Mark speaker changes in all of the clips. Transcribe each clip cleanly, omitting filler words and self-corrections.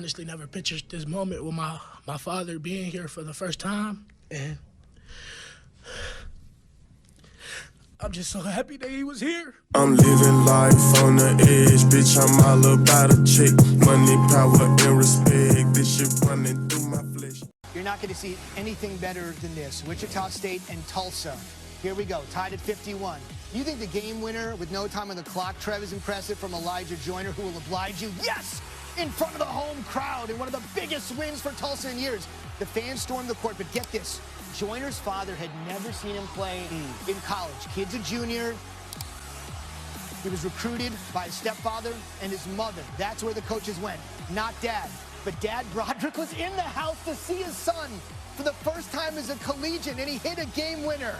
Speaker 1: honestly never pictured this moment with my father being here for the first time. And I'm just so happy that he was here.
Speaker 2: I'm living life on the edge, bitch, I'm all about a check. Money, power, and respect, this shit running through my flesh.
Speaker 3: You're not going to see anything better than this. Wichita State and Tulsa. Here we go, tied at 51. You think the game winner with no time on the clock, Trev, is impressive from Elijah Joyner, who will oblige you? Yes! In front of the home crowd in one of the biggest wins for Tulsa in years. The fans stormed the court, but get this. Joyner's father had never seen him play in college. Kid's a junior. He was recruited by his stepfather and his mother. That's where the coaches went, not dad. But Dad Broderick was in the house to see his son for the first time as a collegiate, and he hit a game winner.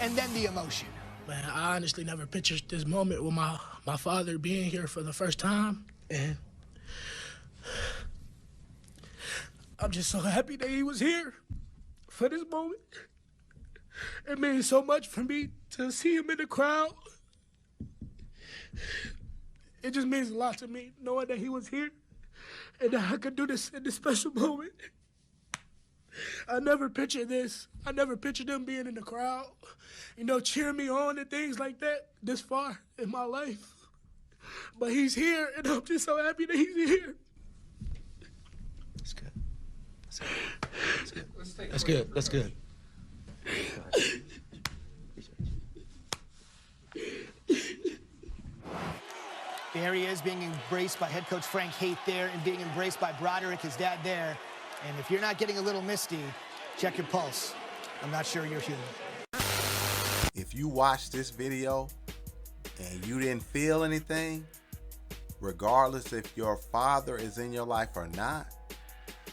Speaker 3: And then the emotion.
Speaker 1: Man, I honestly never pictured this moment with my father being here for the first time. And I'm just so happy that he was here for this moment. It means so much for me to see him in the crowd. It just means a lot to me knowing that he was here and that I could do this in this special moment. I never pictured this. I never pictured him being in the crowd, cheering me on and things like that this far in my life. But he's here, and I'm just so happy that he's here.
Speaker 4: That's good. That's good. That's good.
Speaker 3: There he is, being embraced by head coach Frank Haight there and being embraced by Broderick, his dad there. And if you're not getting a little misty, check your pulse. I'm not sure you're human.
Speaker 5: If you watch this video and you didn't feel anything, regardless if your father is in your life or not,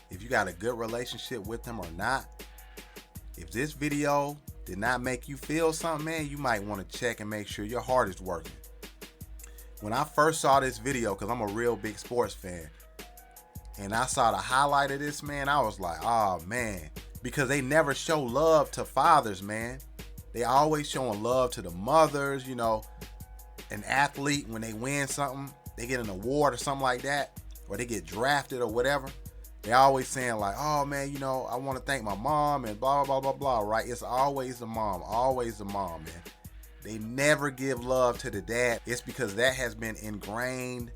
Speaker 5: if you got a good relationship with him or not, if this video did not make you feel something, man, you might want to check and make sure your heart is working. When I first saw this video, because I'm a real big sports fan, and I saw the highlight of this, man, I was like, oh, man. Because they never show love to fathers, man. They always showing love to the mothers, an athlete, when they win something, they get an award or something like that, or they get drafted or whatever. They always saying like, oh, man, I want to thank my mom and blah, blah, blah, blah, right? It's always the mom, man. They never give love to the dad. It's because that has been ingrained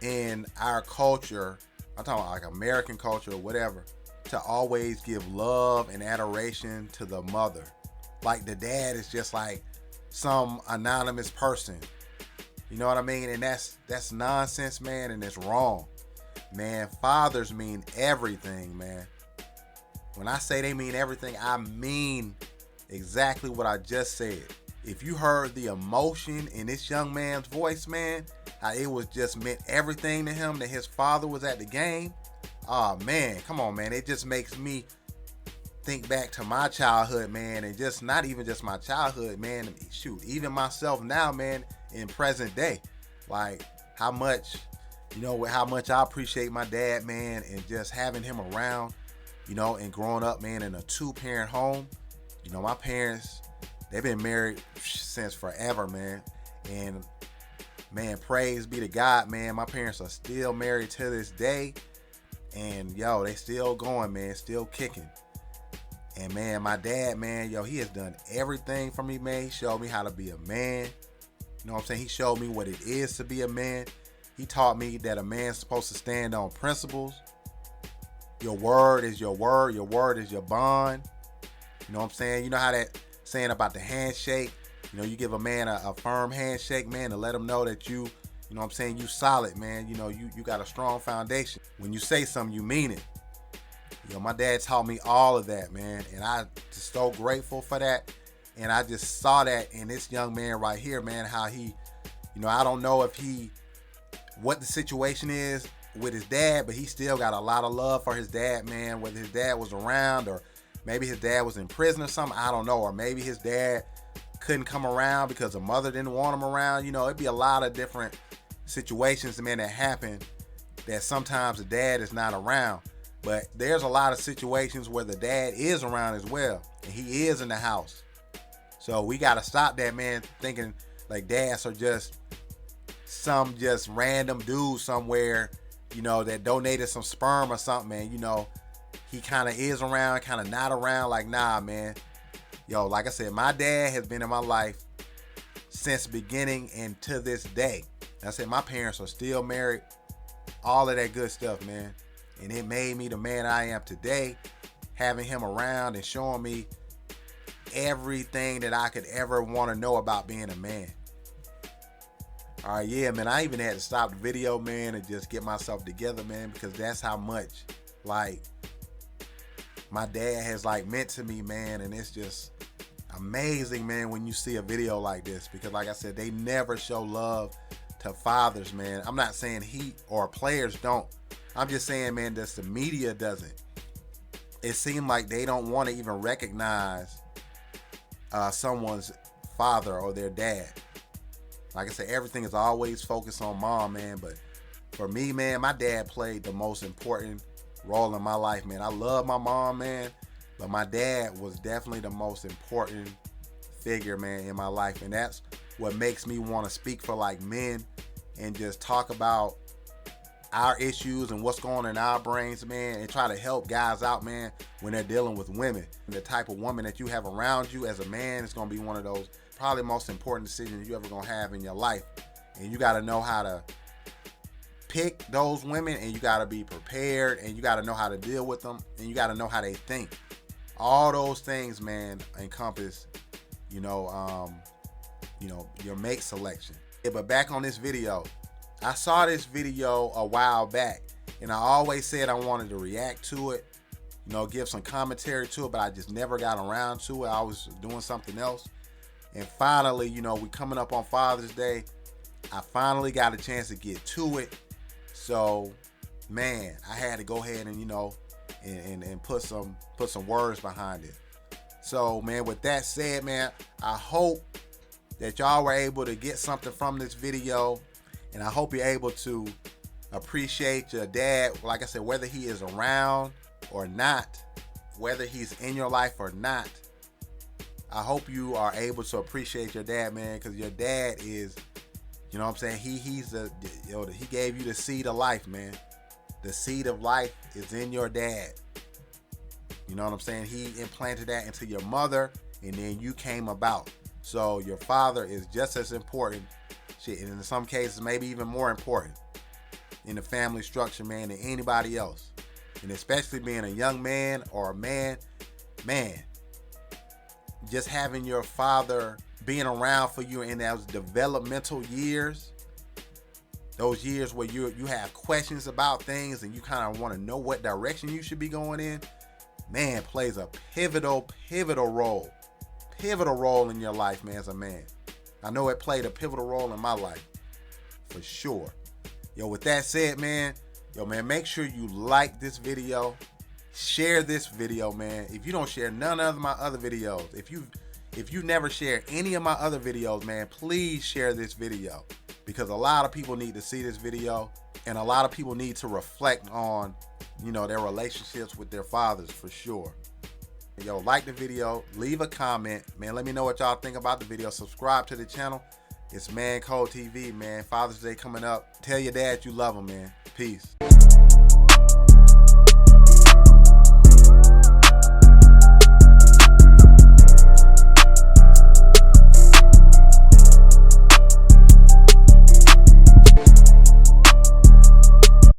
Speaker 5: in our culture. I'm talking about like American culture or whatever, to always give love and adoration to the mother. Like the dad is just like some anonymous person. You know what I mean? And that's nonsense, man, and it's wrong. Man, fathers mean everything, man. When I say they mean everything, I mean exactly what I just said. If you heard the emotion in this young man's voice, man, how it was just meant everything to him that his father was at the game. Oh, man, come on, man. It just makes me think back to my childhood, man, and just not even just my childhood, man. Shoot, even myself now, man, in present day. Like how much, how much I appreciate my dad, man, and just having him around, and growing up, man, in a two-parent home. My parents, they've been married since forever, man. And, man, praise be to God, man. My parents are still married to this day. And, they still going, man, still kicking. And, man, my dad, man, he has done everything for me, man. He showed me how to be a man. You know what I'm saying? He showed me what it is to be a man. He taught me that a man's supposed to stand on principles. Your word is your word. Your word is your bond. You know what I'm saying? You know how that saying about the handshake, you give a man a firm handshake, man, to let him know that you know what I'm saying, you solid, man. You got a strong foundation. When you say something, you mean it. My dad taught me all of that, man, and I just so grateful for that. And I just saw that in this young man right here, man, how he, I don't know what the situation is with his dad, but he still got a lot of love for his dad, man, whether his dad was around or maybe his dad was in prison or something, I don't know. Or maybe his dad couldn't come around because the mother didn't want him around. It'd be a lot of different situations, man, that happen that sometimes the dad is not around. But there's a lot of situations where the dad is around as well, and he is in the house. So we got to stop that, man, thinking like dads are just some random dude somewhere you know, that donated some sperm or something, man, you know, he kind of is around, kind of not around. Like, nah, man. Yo, like I said, my dad has been in my life since the beginning and to this day. I said, my parents are still married, all of that good stuff, man. And it made me the man I am today, having him around and showing me everything that I could ever want to know about being a man. All right, yeah, man, I even had to stop the video, man, and just get myself together, man, because that's how much, like, my dad has, like, meant to me, man. And it's just amazing, man, when you see a video like this, because like I said, they never show love to fathers, man. I'm not saying he or players don't. I'm just saying, man, that the media doesn't. It seemed like they don't want to even recognize someone's father or their dad. Like I said, everything is always focused on mom, man. But for me, man, my dad played the most important role in my life, man. I love my mom, man, but my dad was definitely the most important figure, man, in my life. And that's what makes me want to speak for, like, men and just talk about our issues and what's going on in our brains, man, and try to help guys out, man, when they're dealing with women. The type of woman that you have around you as a man is going to be one of those probably most important decisions you ever going to have in your life. And you got to know how to pick those women, and you got to be prepared, and you got to know how to deal with them, and you got to know how they think. All those things, man, encompass, your mate selection. Yeah, but back on this video, I saw this video a while back, and I always said I wanted to react to it, give some commentary to it, but I just never got around to it. I was doing something else. And finally, we coming up on Father's Day. I finally got a chance to get to it. So, man, I had to go ahead and, and put some words behind it. So, man, with that said, man, I hope that y'all were able to get something from this video. And I hope you're able to appreciate your dad, like I said, whether he is around or not, whether he's in your life or not. I hope you are able to appreciate your dad, man, because your dad is, you know what I'm saying? He gave you the seed of life, man. The seed of life is in your dad. You know what I'm saying? He implanted that into your mother, and then you came about. So your father is just as important, shit, and in some cases, maybe even more important in the family structure, man, than anybody else. And especially being a young man or a man, just having your father being around for you in those developmental years, those years where you have questions about things and you kind of want to know what direction you should be going in, man, plays a pivotal role in your life, man, as a man. I know it played a pivotal role in my life, for sure. Yo, with that said, man, make sure you like this video. Share this video, man. If you don't share none of my other videos, if you never share any of my other videos, man, please share this video, because a lot of people need to see this video, and a lot of people need to reflect on, their relationships with their fathers, for sure. Yo, like the video, leave a comment, man. Let me know what y'all think about the video. Subscribe to the channel. It's ManCode TV, man. Father's Day coming up. Tell your dad you love him, man. Peace.